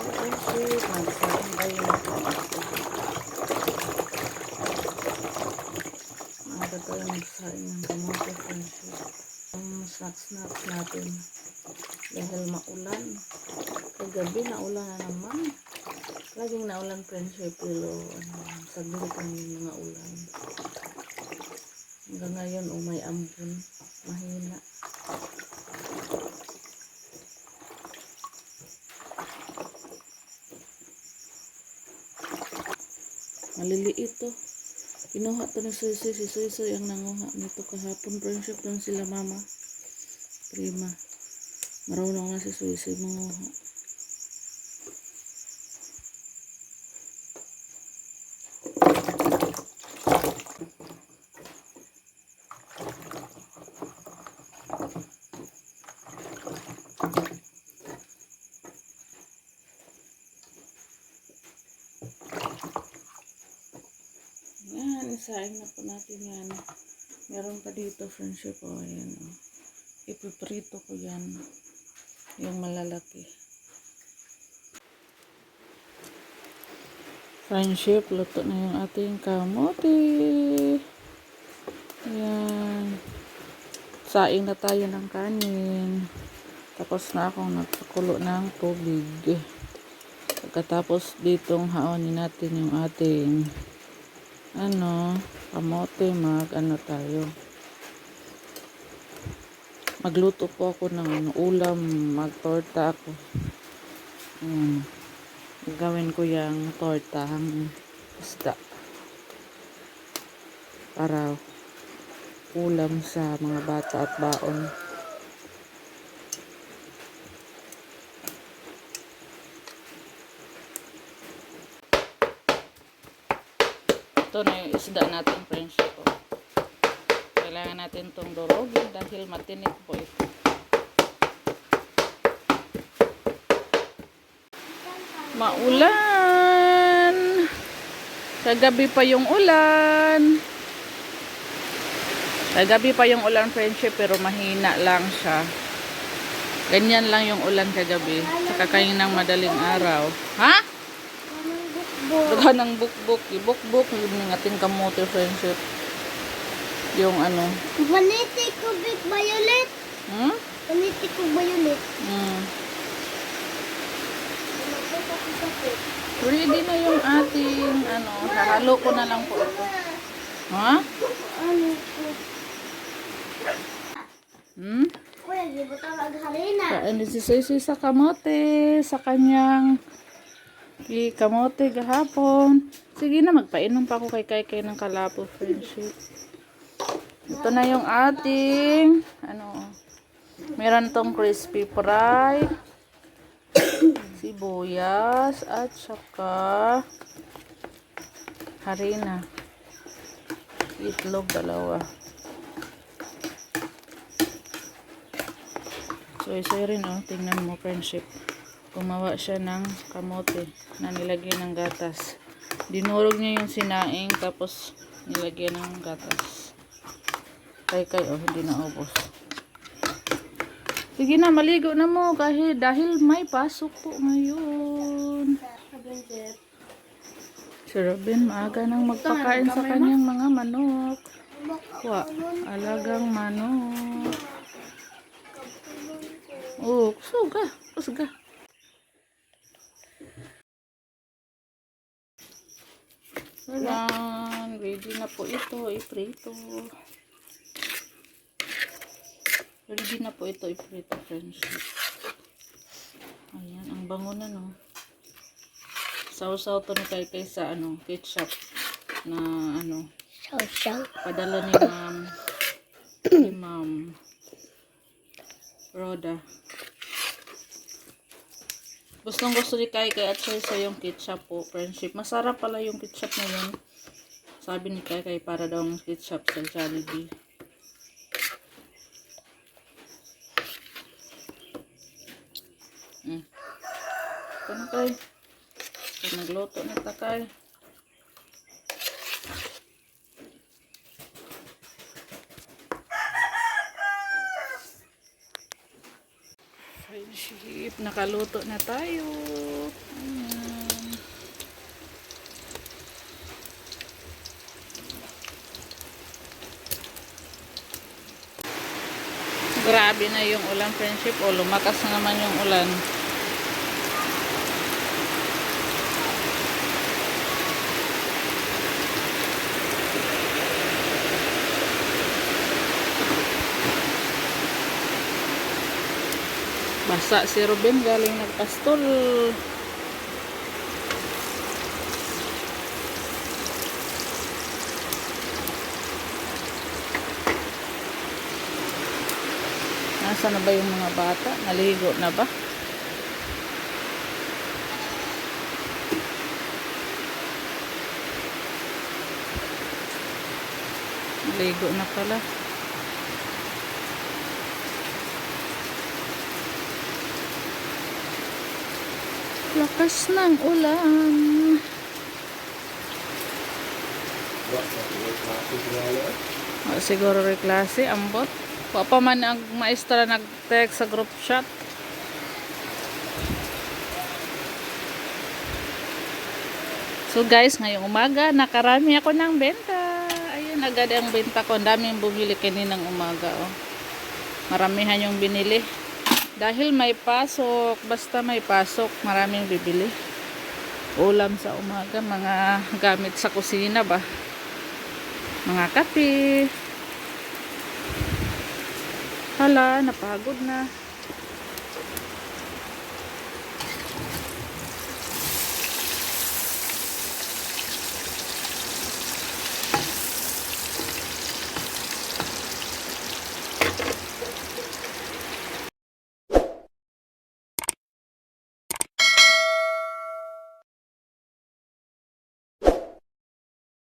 Friendship, magsaing kayo na po. Maaga tayo magsaing ng kamote, friendship. Ang snacks natin. Dahil maulan. Kagabi naulan na naman. Laging naulan, friendship, pero saglit lang yung mga ulan. Hanggang ngayon, may ambon. Mahina. Maliliit to. Kinuha to ni Suisoy. Si Suisoy ang nanguha nito kahapon, friendship. Doon sila mama. Prima. Marunong na si Suisoy manguha. Yan, isahin na po natin yan. Meron pa dito, friendship. O, ayan, o. Ipiprito ko yan. Yung malalaki. Friendship, luto na yung ating kamote. Ayan. Saing na tayo ng kanin. Tapos na akong nagpakulo ng tubig. Pagkatapos ditong haonin natin yung ating kamote, tayo. Magluto po ako ng ulam, magtorta ako. Gawin ko yung tortahang isda para ulam sa mga bata at baon. Ito na yung isda natin, friendship. Kailangan natin itong durogin dahil matinik po ito. Maulan! Kagabi pa yung ulan. Kagabi pa yung ulan, friendship, pero mahina lang siya. Ganyan lang yung ulan kagabi. Saka kaninang madaling araw. Ha? Dughan ng bukbuk. Ibukbuk yung ating kamote, friendship. Yung Vanity Kubik Violet. Vanity Kubik Violet. Ready na yung ating hahalo ko na lang po ito. Ha? Kuya, di ba tawag harina? Kain si Suisoy sa kamote, sa kanyang kamote gahapon. Sige na, magpainom pa ako kay ng kalapo, friendship. Ito na yung ating meron tong crispy fry, sibuyas, at saka harina. Itlog, dalawa. Soy rin, tingnan mo, friendship. Gumawa siya ng kamote na nilagyan ng gatas. Dinurog niya yung sinaing, tapos nilagyan ng gatas. Kay, hindi na ubos. Sige na, maligo na mo dahil may pasok po ngayon. Si Robin, maaga nang magpakain sa kanyang mga manok. Alagang manok. Kusga. Ayan, ready na po ito, iprito. Ready na po ito, iprito, friendship. Ayan, ang bango na, no. Sausaw to ni kay sa ketchup na padala ni Ma'am Rhoda. Gusto ni kay at sa yung ketchup po, friendship. Masarap pala yung ketchup na yun. Sabi ni kay para daw ng ketchup sa Jollibee. Ito na kay. Nagluto na takay. Friendship. nakaluto na tayo. Ayan. Grabe na yung ulan, friendship. O, lumakas na naman yung ulan. Basa si Ruben galing nagpastol. Nasa na ba yung mga bata? Naligo na ba? Naligo na pala. Lakas ng ulan. Siguro reklase, ambot. Pa man ang maestra nag-text sa group chat. So guys, ngayong umaga, nakarami ako ng benta. Ayun, agad ang benta ko. Ang daming bumili kaninang umaga. Oh. Maramihan yung binili. Dahil may pasok, basta may pasok, maraming bibili. Ulam sa umaga, mga gamit sa kusina ba? Mga kape. Hala, napagod na.